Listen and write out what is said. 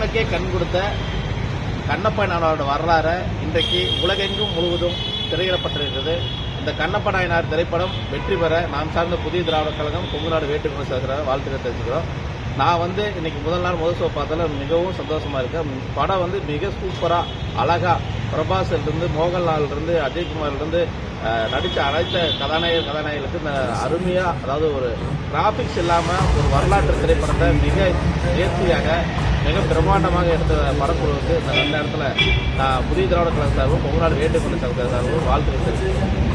தமிழ்நாட்டுக்கே கண் கொடுத்த கண்ணப்ப நாயனாரோட வரலாறு இன்றைக்கு உலகெங்கும் முழுவதும் திரையிடப்பட்டிருக்கிறது. இந்த கண்ணப்ப நாயனார் திரைப்படம் வெற்றி பெற நாம் சார்ந்த புதிய திராவிட கழகம் கொங்குநாடு வேட்டுமணி சகோதரர் வாழ்த்துக்கள் தெரிஞ்சுக்கிறோம். நான் இன்னைக்கு முதல் நாள் முதல் ஷோ பார்த்ததுல மிகவும் சந்தோஷமா இருக்கேன். படம் மிக சூப்பரா அழகா பிரபாஸ்லிருந்து மோகன்லாலிருந்து அஜய்குமார்லேருந்து நடித்த அனைத்த கதாநாயகர்களுக்கு இந்த அருமையா, அதாவது ஒரு கிராபிக்ஸ் இல்லாம ஒரு வரலாற்று திரைப்படத்தை மிக நேர்த்தியாக மிக பிரம்மாண்டமாக எடுத்த படக்குழுவுக்கு இந்த 2 இடத்துல புதிய திராவிட கழகம் சார்பும் கொங்குநாடு வேட்டுமணி சகோதரர் சார்பும் வாழ்த்துக்கள் தெரிவிக்கிறேன்.